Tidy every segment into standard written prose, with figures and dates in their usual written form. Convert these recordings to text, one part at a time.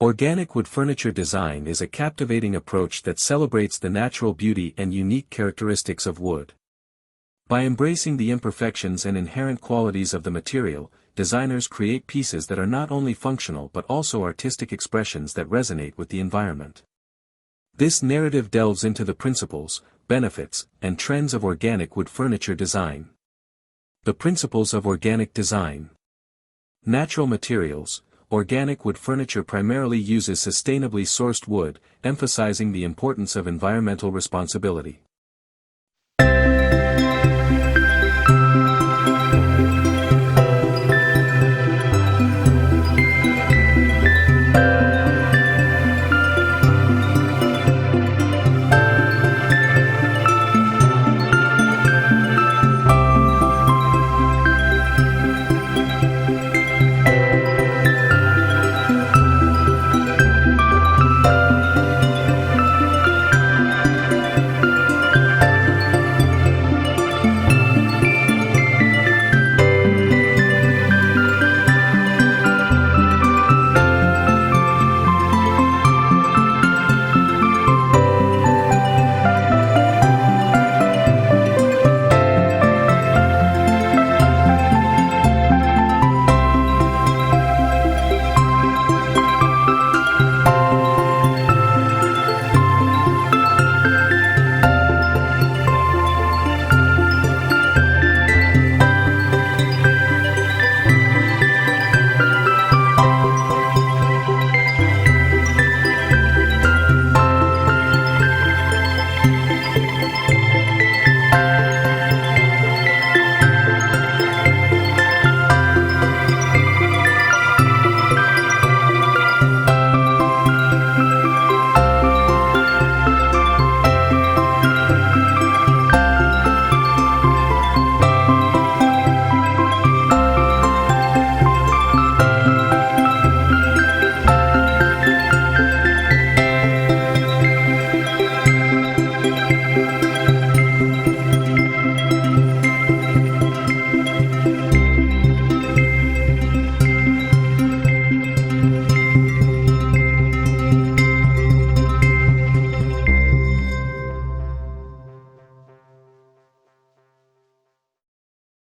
Organic wood furniture design is a captivating approach that celebrates the natural beauty and unique characteristics of wood. By embracing the imperfections and inherent qualities of the material, designers create pieces that are not only functional but also artistic expressions that resonate with the environment. This narrative delves into the principles, benefits, and trends of organic wood furniture design. The principles of organic design. Natural materials. Organic wood furniture primarily uses sustainably sourced wood, emphasizing the importance of environmental responsibility.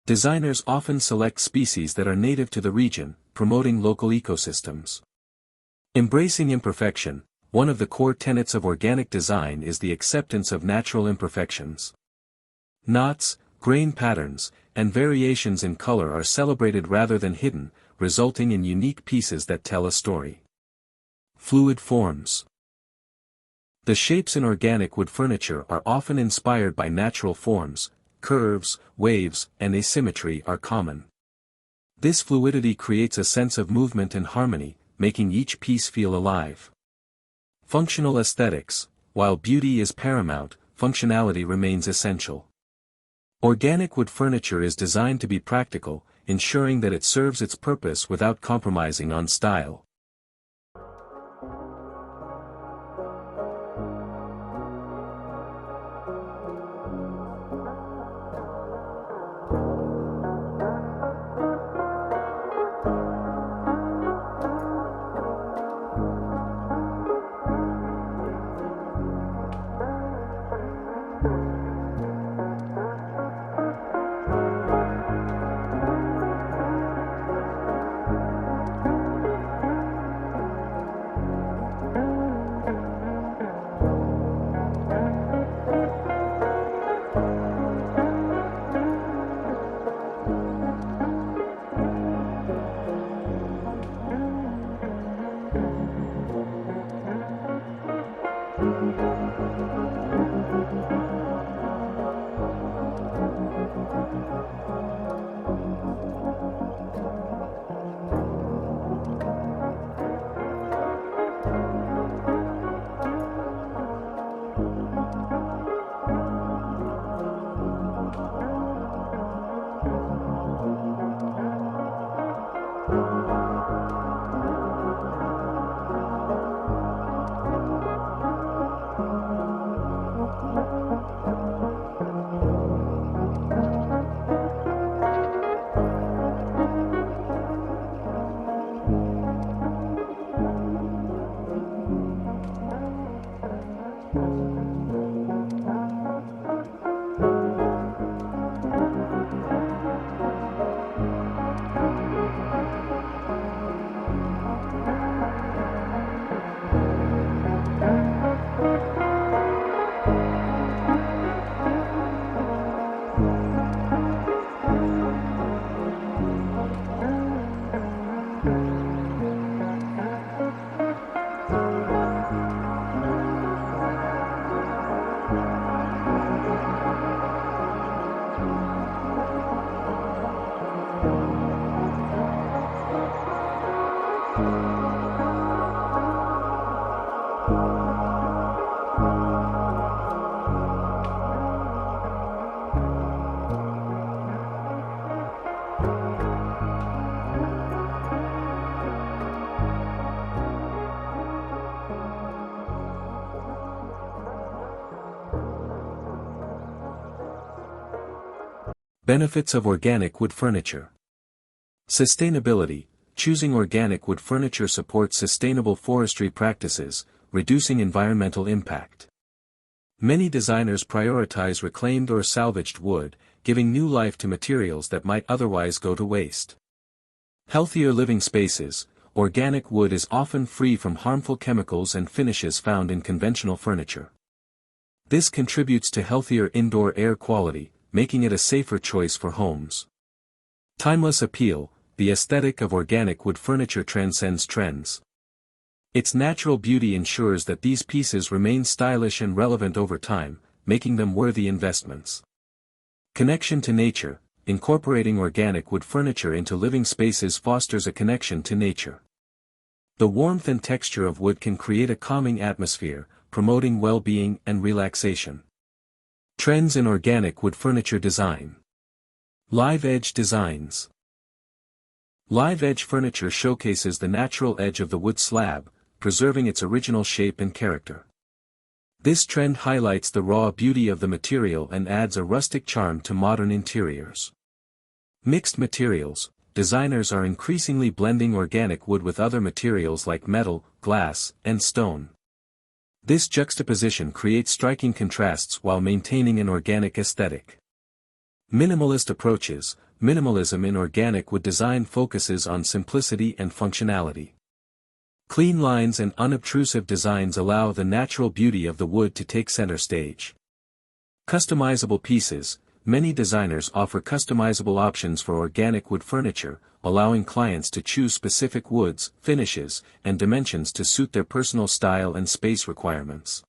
Designers often select species that are native to the region, promoting local ecosystems. Embracing imperfection. One of the core tenets of organic design is the acceptance of natural imperfections. Knots, grain patterns, and variations in color are celebrated rather than hidden, resulting in unique pieces that tell a story. Fluid forms. The shapes in organic wood furniture are often inspired by natural forms. Curves, waves, and asymmetry are common. This fluidity creates a sense of movement and harmony, making each piece feel alive. Functional aesthetics. While beauty is paramount, functionality remains essential. Organic wood furniture is designed to be practical, ensuring that it serves its purpose without compromising on style. Benefits of organic wood furniture. Sustainability. Choosing organic wood furniture supports sustainable forestry practices, reducing environmental impact. Many designers prioritize reclaimed or salvaged wood, giving new life to materials that might otherwise go to waste. Healthier living spaces. Organic wood is often free from harmful chemicals and finishes found in conventional furniture. This contributes to healthier indoor air quality, making it a safer choice for homes. Timeless appeal. The aesthetic of organic wood furniture transcends trends. Its natural beauty ensures that these pieces remain stylish and relevant over time, making them worthy investments. Connection to nature. Incorporating organic wood furniture into living spaces fosters a connection to nature. The warmth and texture of wood can create a calming atmosphere, promoting well-being and relaxation. Trends in organic wood furniture design. Live edge designs. Live edge furniture showcases the natural edge of the wood slab, preserving its original shape and character. This trend highlights the raw beauty of the material and adds a rustic charm to modern interiors. Mixed materials. Designers are increasingly blending organic wood with other materials like metal, glass, and stone. This juxtaposition creates striking contrasts while maintaining an organic aesthetic. Minimalist approaches. Minimalism in organic wood design focuses on simplicity and functionality. Clean lines and unobtrusive designs allow the natural beauty of the wood to take center stage. Customizable pieces. Many designers offer customizable options for organic wood furniture, allowing clients to choose specific woods, finishes, and dimensions to suit their personal style and space requirements.